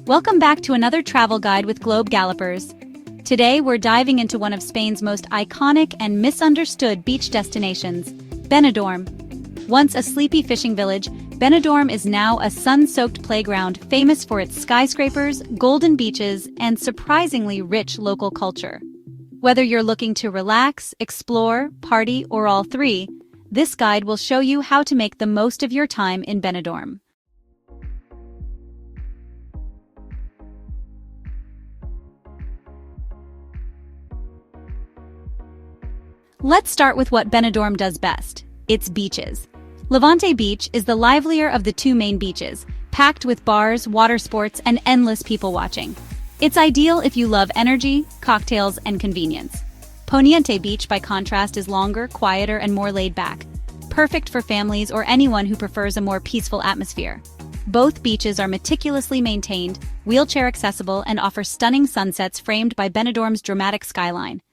Welcome back to another travel guide with Globe Gallopers. Today we're diving into one of Spain's most iconic and misunderstood beach destinations, Benidorm. Once a sleepy fishing village, Benidorm is now a sun-soaked playground famous for its skyscrapers, golden beaches, and surprisingly rich local culture. Whether you're looking to relax, explore, party, or all three, this guide will show you how to make the most of your time in Benidorm. Let's start with what Benidorm does best, its beaches. Levante Beach is the livelier of the two main beaches, packed with bars, water sports, and endless people watching. It's ideal if you love energy, cocktails, and convenience. Poniente Beach, by contrast, is longer, quieter, and more laid back, perfect for families or anyone who prefers a more peaceful atmosphere. Both beaches are meticulously maintained, wheelchair accessible, and offer stunning sunsets framed by Benidorm's dramatic skyline.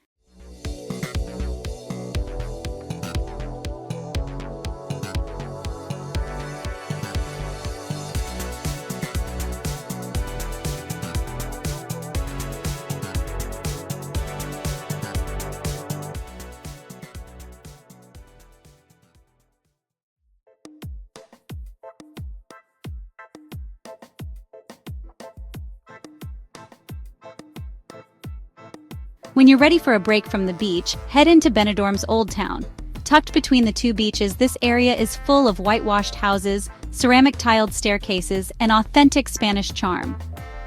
When you're ready for a break from the beach, head into Benidorm's Old Town. Tucked between the two beaches, this area is full of whitewashed houses, ceramic-tiled staircases, and authentic Spanish charm.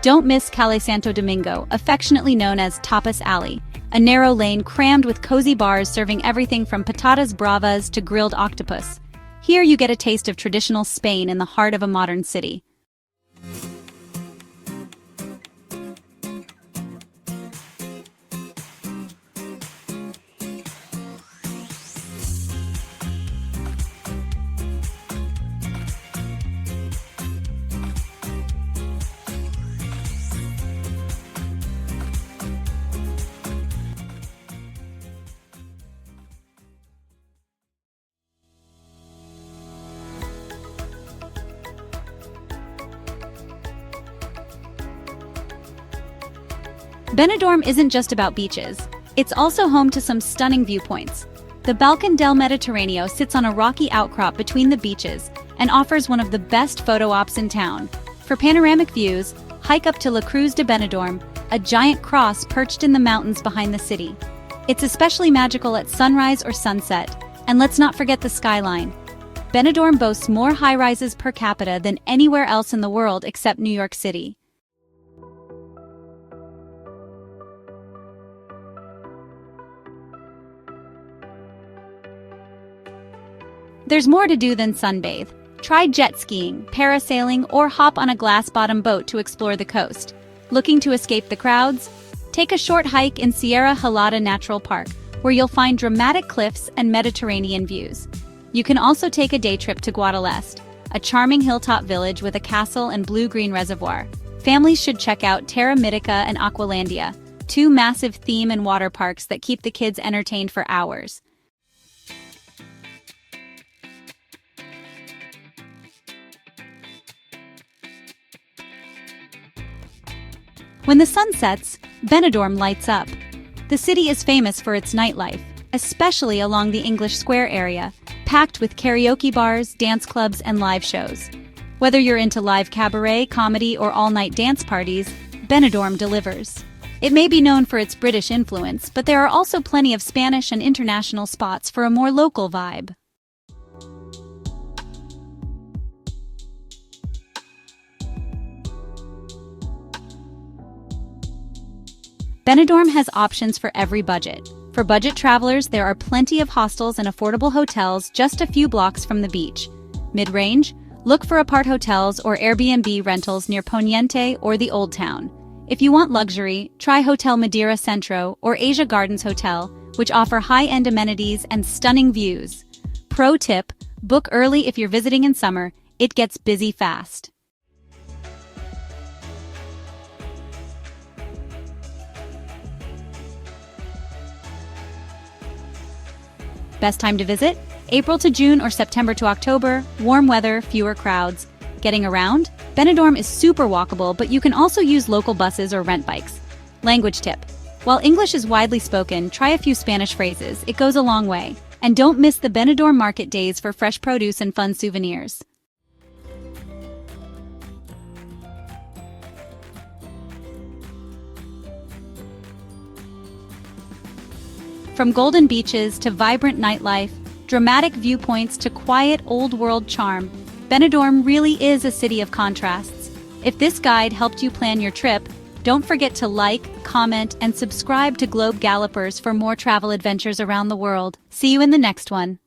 Don't miss Calle Santo Domingo, affectionately known as Tapas Alley, a narrow lane crammed with cozy bars serving everything from patatas bravas to grilled octopus. Here you get a taste of traditional Spain in the heart of a modern city. Benidorm isn't just about beaches. It's also home to some stunning viewpoints. The Balcón del Mediterráneo sits on a rocky outcrop between the beaches and offers one of the best photo ops in town. For panoramic views, hike up to La Cruz de Benidorm, a giant cross perched in the mountains behind the city. It's especially magical at sunrise or sunset, and let's not forget the skyline. Benidorm boasts more high-rises per capita than anywhere else in the world except New York City. There's more to do than sunbathe. Try jet skiing, parasailing, or hop on a glass-bottom boat to explore the coast. Looking to escape the crowds? Take a short hike in Sierra Helada Natural Park, where you'll find dramatic cliffs and Mediterranean views. You can also take a day trip to Guadalest, a charming hilltop village with a castle and blue-green reservoir. Families should check out Terra Mítica and Aqualandia, two massive theme and water parks that keep the kids entertained for hours. When the sun sets, Benidorm lights up. The city is famous for its nightlife, especially along the English Square area, packed with karaoke bars, dance clubs, and live shows. Whether you're into live cabaret, comedy, or all-night dance parties, Benidorm delivers. It may be known for its British influence, but there are also plenty of Spanish and international spots for a more local vibe. Benidorm has options for every budget. For budget travelers, there are plenty of hostels and affordable hotels just a few blocks from the beach. Mid-range, look for apart hotels or Airbnb rentals near Poniente or the Old Town. If you want luxury, try Hotel Madeira Centro or Asia Gardens Hotel, which offer high-end amenities and stunning views. Pro tip, book early if you're visiting in summer. It gets busy fast. Best time to visit? April to June or September to October, warm weather, fewer crowds. Getting around? Benidorm is super walkable, but you can also use local buses or rent bikes. Language tip. While English is widely spoken, try a few Spanish phrases. It goes a long way. And don't miss the Benidorm market days for fresh produce and fun souvenirs. From golden beaches to vibrant nightlife, dramatic viewpoints to quiet old-world charm, Benidorm really is a city of contrasts. If this guide helped you plan your trip, don't forget to like, comment, and subscribe to Globe Gallopers for more travel adventures around the world. See you in the next one.